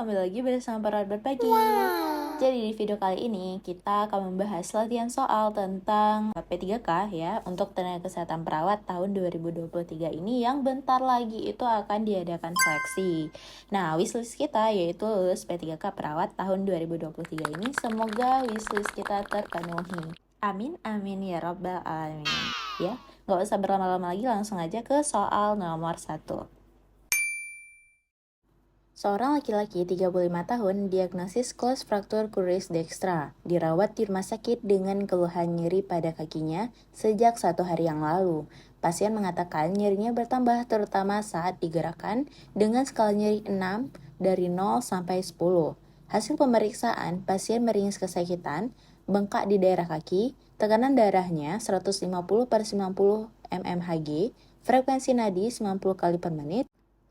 kembali lagi bersama Perawat Berbagi. Jadi di video kali ini kita akan membahas latihan soal tentang P3K ya untuk tenaga kesehatan perawat tahun 2023 ini yang bentar lagi itu akan diadakan seleksi. Nah, wishlist kita yaitu lulus P3K perawat tahun 2023 ini semoga wishlist kita terpenuhi. Amin amin ya robbal alamin. Ya, nggak usah berlama-lama lagi, langsung aja ke soal nomor 1. Seorang laki-laki 35 tahun diagnosis closed fracture cruris dextra, dirawat di rumah sakit dengan keluhan nyeri pada kakinya sejak 1 hari yang lalu. Pasien mengatakan nyerinya bertambah terutama saat digerakkan dengan skala nyeri 6 dari 0 sampai 10. Hasil pemeriksaan, pasien meringis kesakitan, bengkak di daerah kaki, tekanan darahnya 150/90 mmHg, frekuensi nadi 90 kali per menit,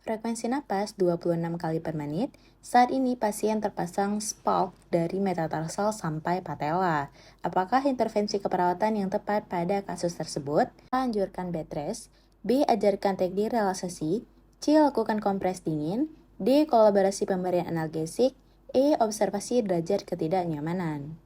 frekuensi napas 26 kali per menit. Saat ini pasien terpasang spalk dari metatarsal sampai patella. Apakah intervensi keperawatan yang tepat pada kasus tersebut? A. Anjurkan bed rest. B. Ajarkan teknik relaksasi. C. Lakukan kompres dingin. D. Kolaborasi pemberian analgesik. E. Observasi derajat ketidaknyamanan.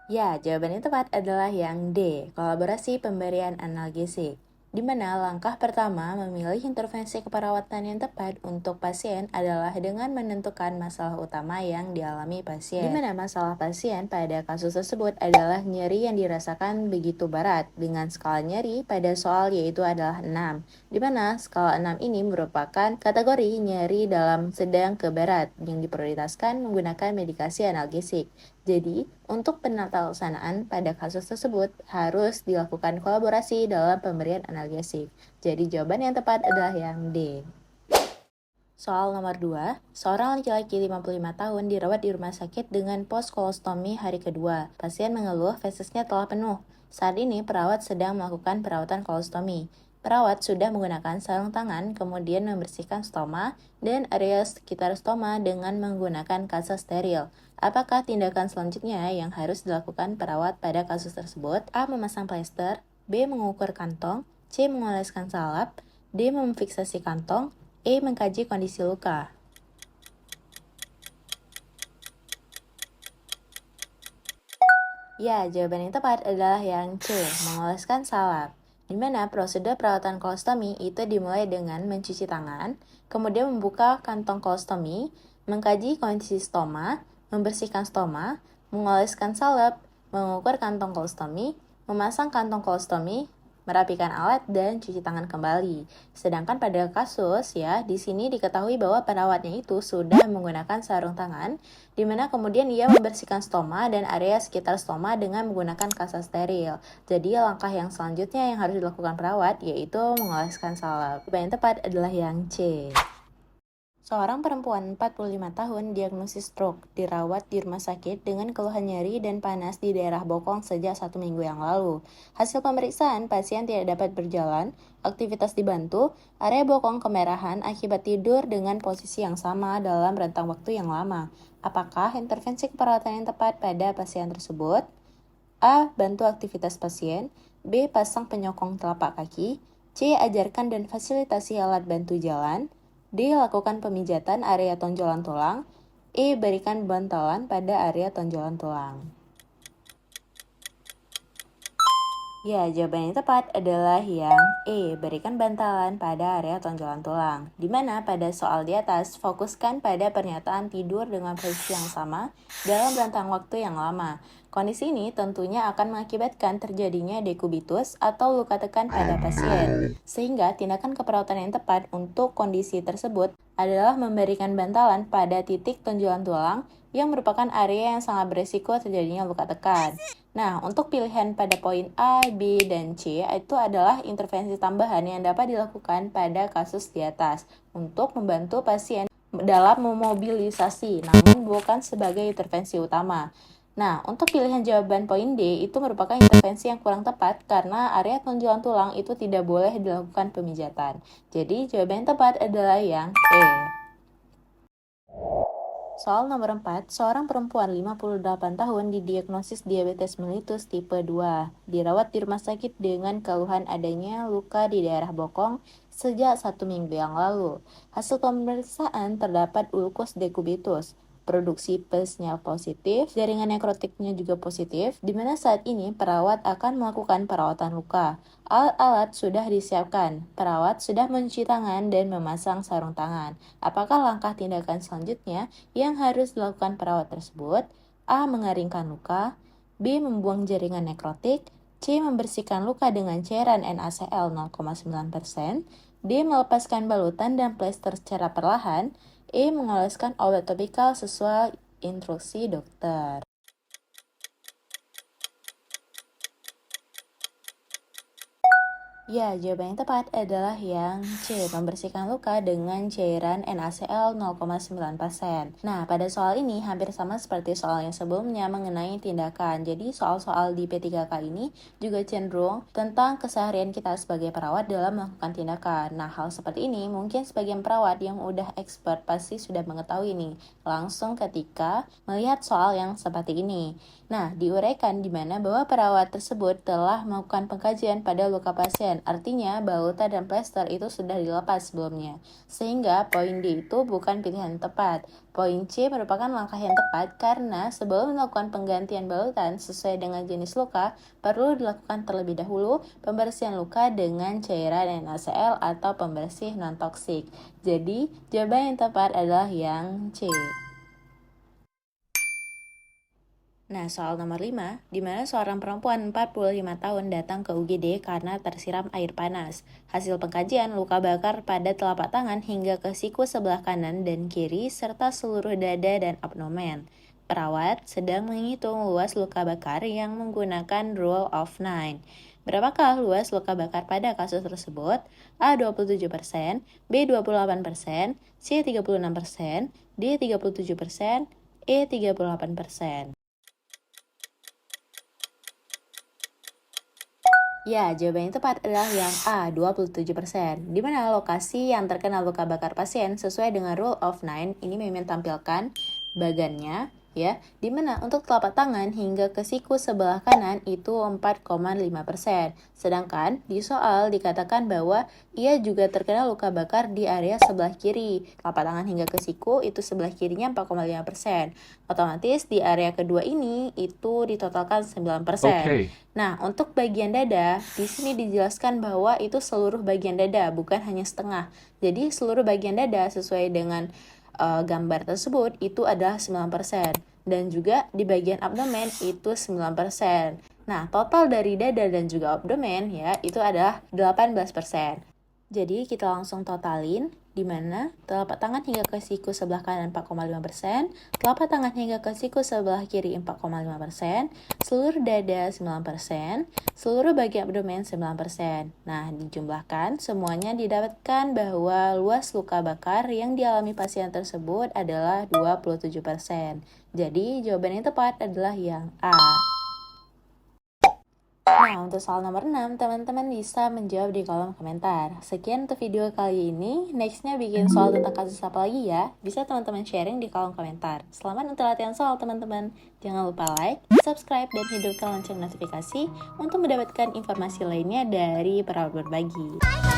Ya, jawaban yang tepat adalah yang D, kolaborasi pemberian analgesik. Di mana langkah pertama memilih intervensi keperawatan yang tepat untuk pasien adalah dengan menentukan masalah utama yang dialami pasien. Di mana masalah pasien pada kasus tersebut adalah nyeri yang dirasakan begitu berat dengan skala nyeri pada soal yaitu adalah 6. Di mana skala 6 ini merupakan kategori nyeri dalam sedang ke berat yang diprioritaskan menggunakan medikasi analgesik. Jadi, untuk penata-laksanaan pada kasus tersebut harus dilakukan kolaborasi dalam pemberian analgesik. Jadi, jawaban yang tepat adalah yang D. Soal nomor 2, seorang laki-laki 55 tahun dirawat di rumah sakit dengan post-kolostomi hari kedua. Pasien mengeluh fesesnya telah penuh. Saat ini perawat sedang melakukan perawatan kolostomi. Perawat sudah menggunakan sarung tangan, kemudian membersihkan stoma dan area sekitar stoma dengan menggunakan kasa steril. Apakah tindakan selanjutnya yang harus dilakukan perawat pada kasus tersebut? A. Memasang plester. B. Mengukur kantong. C. Mengoleskan salep. D. Memfiksasi kantong. E. Mengkaji kondisi luka. Ya, jawaban yang tepat adalah yang C. Mengoleskan salep. Di mana prosedur perawatan kolostomi itu dimulai dengan mencuci tangan, kemudian membuka kantong kolostomi, mengkaji kondisi stoma, membersihkan stoma, mengoleskan salep, mengukur kantong kolostomi, memasang kantong kolostomi, merapikan alat, dan cuci tangan kembali. Sedangkan pada kasus ya, di sini diketahui bahwa perawatnya itu sudah menggunakan sarung tangan, di mana kemudian ia membersihkan stoma dan area sekitar stoma dengan menggunakan kasa steril. Jadi langkah yang selanjutnya yang harus dilakukan perawat yaitu mengoleskan salep. Yang tepat adalah yang C. Seorang perempuan 45 tahun diagnosis stroke, dirawat di rumah sakit dengan keluhan nyeri dan panas di daerah bokong sejak 1 minggu yang lalu. Hasil pemeriksaan, pasien tidak dapat berjalan, aktivitas dibantu, area bokong kemerahan akibat tidur dengan posisi yang sama dalam rentang waktu yang lama. Apakah intervensi keperawatan yang tepat pada pasien tersebut? A. Bantu aktivitas pasien. B. Pasang penyokong telapak kaki. C. Ajarkan dan fasilitasi alat bantu jalan. D. Lakukan pemijatan area tonjolan tulang. E. Berikan bantalan pada area tonjolan tulang. Ya, jawaban yang tepat adalah yang E. Berikan bantalan pada area tonjolan tulang. Di mana pada soal di atas, fokuskan pada pernyataan tidur dengan posisi yang sama dalam rentang waktu yang lama. Kondisi ini tentunya akan mengakibatkan terjadinya dekubitus atau luka tekan pada pasien. Sehingga tindakan keperawatan yang tepat untuk kondisi tersebut adalah memberikan bantalan pada titik tonjolan tulang yang merupakan area yang sangat beresiko terjadinya luka tekan. Nah, untuk pilihan pada poin A, B, dan C itu adalah intervensi tambahan yang dapat dilakukan pada kasus di atas untuk membantu pasien dalam memobilisasi, namun bukan sebagai intervensi utama. Nah, untuk pilihan jawaban poin D itu merupakan intervensi yang kurang tepat karena area tonjolan tulang itu tidak boleh dilakukan pemijatan. Jadi, jawaban yang tepat adalah yang E. Soal nomor 4, seorang perempuan 58 tahun didiagnosis diabetes mellitus tipe 2, dirawat di rumah sakit dengan keluhan adanya luka di daerah bokong sejak 1 minggu yang lalu. Hasil pemeriksaan terdapat ulkus dekubitus, produksi pesnya positif, jaringan nekrotiknya juga positif, di mana saat ini perawat akan melakukan perawatan luka. Alat-alat sudah disiapkan, perawat sudah mencuci tangan dan memasang sarung tangan. Apakah langkah tindakan selanjutnya yang harus dilakukan perawat tersebut? A. Mengeringkan luka, B. Membuang jaringan nekrotik, C. Membersihkan luka dengan cairan NaCl 0,9%, D. Melepaskan balutan dan plester secara perlahan, E. Mengoleskan obat topikal sesuai instruksi dokter. Ya, jawaban yang tepat adalah yang C, membersihkan luka dengan cairan NaCl 0,9%. Nah, pada soal ini hampir sama seperti soal yang sebelumnya mengenai tindakan. Jadi, soal-soal di P3K ini juga cenderung tentang keseharian kita sebagai perawat dalam melakukan tindakan. Nah, hal seperti ini mungkin sebagian perawat yang udah expert pasti sudah mengetahui nih, langsung ketika melihat soal yang seperti ini. Nah, diuraikan di mana bahwa perawat tersebut telah melakukan pengkajian pada luka pasien. Artinya, balutan dan plester itu sudah dilepas sebelumnya. Sehingga poin D itu bukan pilihan yang tepat. Poin C merupakan langkah yang tepat karena sebelum melakukan penggantian balutan sesuai dengan jenis luka, perlu dilakukan terlebih dahulu pembersihan luka dengan cairan NaCl atau pembersih non-toksik. Jadi, jawaban yang tepat adalah yang C. Nah, soal nomor 5, di mana seorang perempuan 45 tahun datang ke UGD karena tersiram air panas. Hasil pengkajian luka bakar pada telapak tangan hingga ke siku sebelah kanan dan kiri, serta seluruh dada dan abdomen. Perawat sedang menghitung luas luka bakar yang menggunakan rule of 9. Berapakah luas luka bakar pada kasus tersebut? A. 27%, B. 28%, C. 36%, D. 37%, E. 38%. Ya, jawaban yang tepat adalah yang A, 27%. Di mana lokasi yang terkena luka bakar pasien sesuai dengan rule of 9 ini memang tampilkan bagannya, ya, di mana untuk telapak tangan hingga ke siku sebelah kanan itu 4,5%. Sedangkan di soal dikatakan bahwa ia juga terkena luka bakar di area sebelah kiri. Telapak tangan hingga ke siku itu sebelah kirinya 4,5%. Otomatis di area kedua ini itu ditotalkan 9%. Okay. Nah, untuk bagian dada, di sini dijelaskan bahwa itu seluruh bagian dada, bukan hanya setengah. Jadi, seluruh bagian dada sesuai dengan gambar tersebut itu adalah 9%. Dan juga di bagian abdomen itu 9%. Nah, total dari dada dan juga abdomen ya, itu adalah 18%. Jadi kita langsung totalin, di mana telapak tangan hingga ke siku sebelah kanan 4,5%, telapak tangan hingga ke siku sebelah kiri 4,5%, seluruh dada 9%, seluruh bagian abdomen 9%. Nah, dijumlahkan semuanya didapatkan bahwa luas luka bakar yang dialami pasien tersebut adalah 27%. Jadi, jawaban yang tepat adalah yang A. Nah, untuk soal nomor 6, teman-teman bisa menjawab di kolom komentar. Sekian untuk video kali ini. Nextnya bikin soal tentang kasus apa lagi ya? Bisa teman-teman sharing di kolom komentar. Selamat untuk latihan soal, teman-teman. Jangan lupa like, subscribe, dan hidupkan lonceng notifikasi untuk mendapatkan informasi lainnya dari Perawat Berbagi.